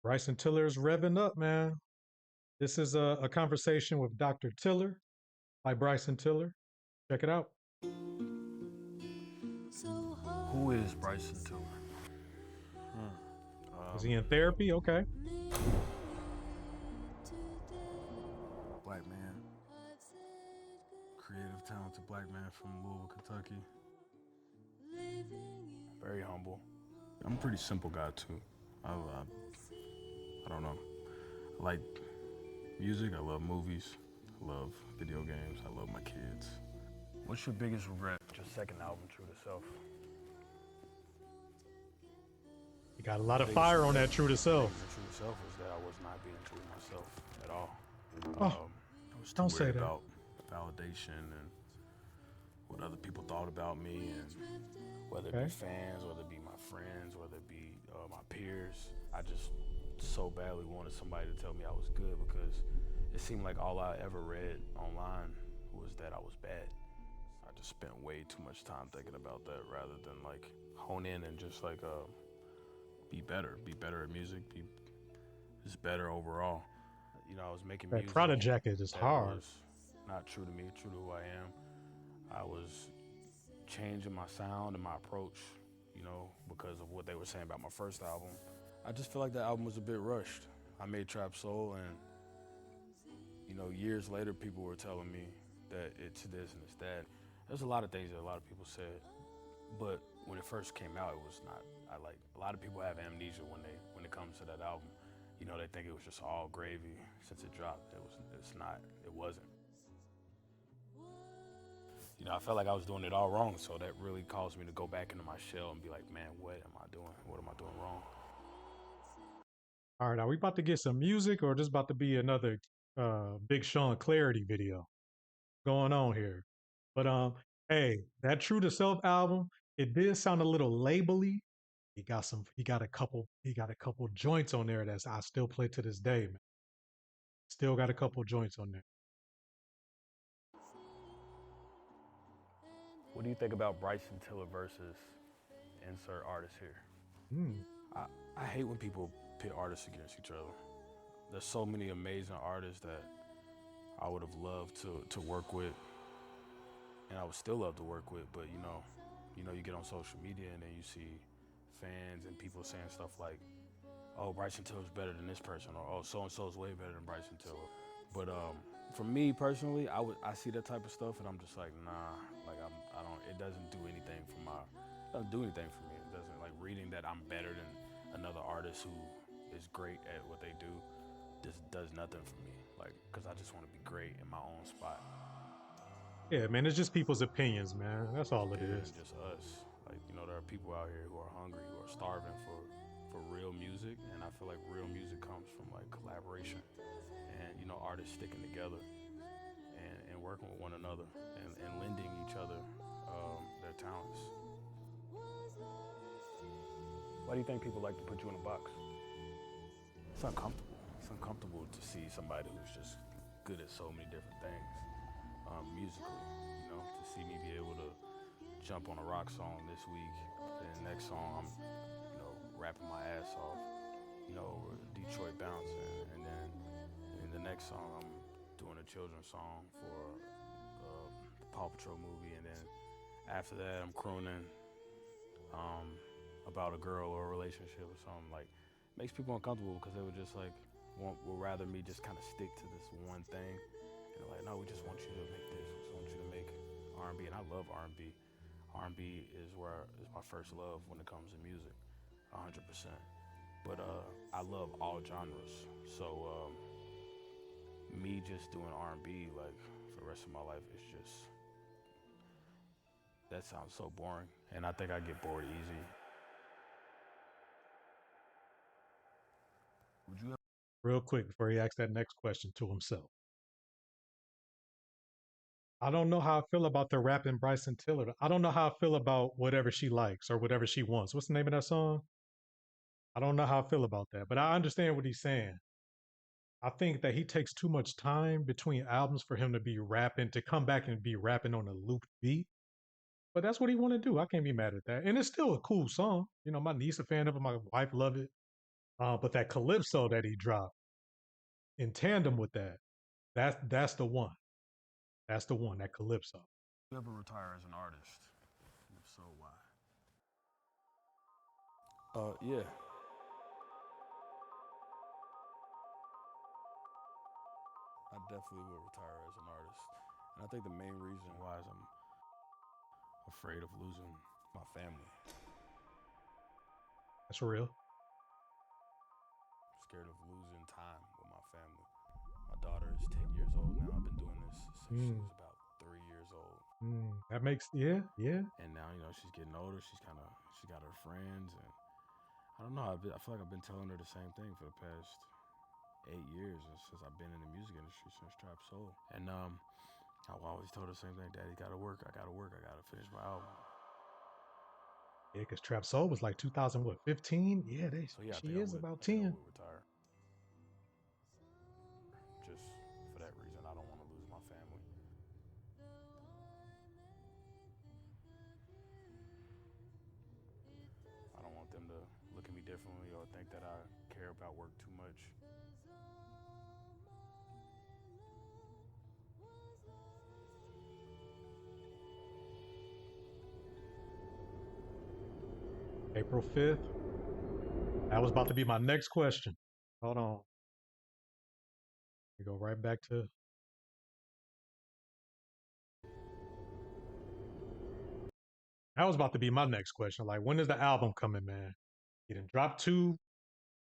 Bryson Tiller is revving up, man. This is a conversation with Dr. Tiller by Bryson Tiller. Check it out. Who is Bryson Tiller? Is he in therapy? Okay. Black man, creative, talented black man from Louisville, Kentucky. Very humble. I'm a pretty simple guy too. I don't know. I like music. I love movies. I love video games. I love my kids. What's your biggest regret? Your second album, True to Self. You got a lot of Biggest fire on regret that true to self. making it True to Self was that I was not being true to myself at all. Oh, I was too don't say worried that. about validation and what other people thought about me, and whether it be Okay. fans, whether it be my friends, whether it be my peers. I just so badly wanted somebody to tell me I was good because it seemed like all I ever read online was that I was bad. I just spent way too much time thinking about that rather than like hone in and just like be better at music, be just better overall. You know, I was making That music Prada jacket is that hard. was not true to me, true to who I am. I was changing my sound and my approach, you know, because of what they were saying about my first album. I just feel like that album was a bit rushed. I made Trap Soul, and you know, years later, people were telling me that it's this and it's that. There's a lot of things that a lot of people said, but when it first came out, it was not. I like a lot of people have amnesia when it comes to that album. You know, they think it was just all gravy since it dropped. It was. It's not. It wasn't. You know, I felt like I was doing it all wrong, so that really caused me to go back into my shell and be like, man, what am I doing? What am I doing wrong? All right, are we about to get some music or just about to be another Big Sean Clarity video going on here? But hey, that True to Self album, it did sound a little labely. He got a couple joints on there that's I still play to this day, man. Still got a couple joints on there. What do you think about Bryson Tiller versus insert artist here? Hmm. I, I hate when people pit artists against each other. There's so many amazing artists that I would have loved to work with, and I would still love to work with. But you get on social media and then you see fans and people saying stuff like, "Oh, Bryson Tiller's better than this person," or "Oh, so and so's way better than Bryson Tiller." But for me personally, I see that type of stuff and I'm just like, nah, like I don't. It doesn't do anything for my. It doesn't do anything for me. It doesn't like reading that I'm better than another artist who is great at what they do. Just does nothing for me. Like, cause I just want to be great in my own spot. Yeah, man, it's just people's opinions, man. That's all it Yeah, is. just us. Like, you know, there are people out here who are hungry, who are starving for real music, and I feel like real music comes from like collaboration and you know artists sticking together and working with one another and lending each other their talents. Why do you think people like to put you in a box? It's uncomfortable. It's uncomfortable to see somebody who's just good at so many different things musically. You know, to see me be able to jump on a rock song this week, and the next song I'm, you know, rapping my ass off, you know, over Detroit Bounce, and then in the next song I'm doing a children's song for the Paw Patrol movie, and then after that I'm crooning um, about a girl or a relationship or something. Like, makes people uncomfortable because they would just like would rather me just kind of stick to this one thing. And they're like, no, we just want you to make this. We just want you to make R&B, and I love R&B. R&B is my first love when it comes to music, 100%. But I love all genres. So me just doing R&B like for the rest of my life is just that sounds so boring, and I think I get bored easy. Would you Real quick before he asks that next question to himself. I don't know how I feel about the rapping Bryson Tiller. I don't know how I feel about whatever she likes or whatever she wants. What's the name of that song? I don't know how I feel about that, but I understand what he's saying. I think that he takes too much time between albums for him to be rapping, to come back and be rapping on a looped beat. But that's what he want to do. I can't be mad at that. And it's still a cool song. You know, my niece a fan of it. My wife love it. But that calypso that he dropped in tandem with that, that's the one. That's the one. That calypso. You ever retire as an artist? And if so, why? Yeah. I definitely will retire as an artist. And I think the main reason why is I'm afraid of losing my family. That's real. Scared of losing time with my family. My daughter is 10 years old now. I've been doing this since she Mm, was about 3 years old. that makes yeah. And now, she's getting older. She got her friends. And I don't know. I feel like I've been telling her the same thing for the past 8 years since I've been in the music industry since Trap Soul. And I always told her the same thing. Daddy gotta work. I gotta work. I gotta finish my album. Yeah, because Trap Soul was like 2000, what, 15? Yeah, So yeah, she is about I think I 10. would retire. Just for that reason, I don't want to lose my family. I don't want them to look at me differently or think that I care about work too much. April 5th. That was about to be my next question. Hold on. We go right back to. That was about to be my next question. Like, when is the album coming, man? You didn't drop you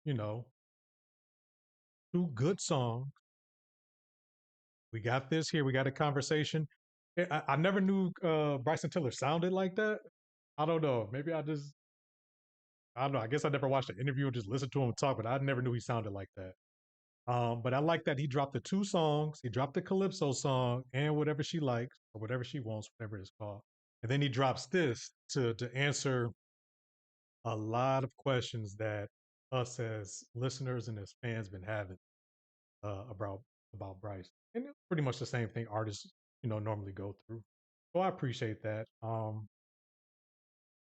know, two good songs. We got this here. We got a conversation. I never knew Bryson Tiller sounded like that. I don't know. Maybe I don't know. I guess I never watched an interview and just listened to him talk, but I never knew he sounded like that. But I like that he dropped the two songs. He dropped the Calypso song and whatever she likes or whatever she wants, whatever it's called. And then he drops this to answer a lot of questions that us as listeners and as fans been having uh, about about Bryce. And it's pretty much the same thing artists, normally go through. So I appreciate that.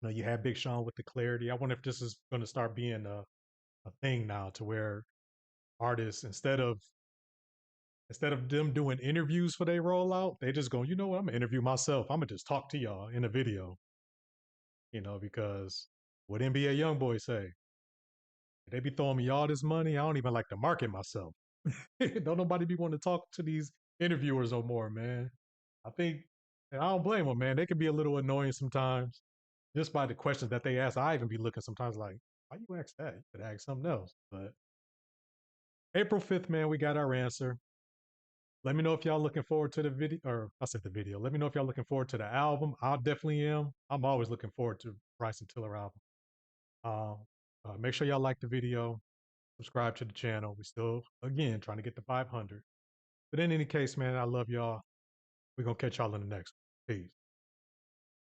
You had Big Sean with the clarity. I wonder if this is going to start being a thing now, to where artists, instead of them doing interviews for their rollout, they just go, you know what, I'm gonna interview myself. I'm gonna just talk to y'all in a video, because what NBA YoungBoy say, they be throwing me all this money. I don't even like to market myself. Don't nobody be wanting to talk to these interviewers no more, man. I think, and I don't blame them, man. They can be a little annoying sometimes, just by the questions that they ask. I even be looking sometimes like, why you ask that? You could ask something else. But April 5th, man, we got our answer. Let me know if y'all looking forward to the video, or I said the video. Let me know if y'all looking forward to the album. I definitely am. I'm always looking forward to Bryson Tiller album. Um, make sure y'all like the video, subscribe to the channel. We still, again, trying to get to 500. But in any case, man, I love y'all. We're gonna catch y'all in the next one. Peace.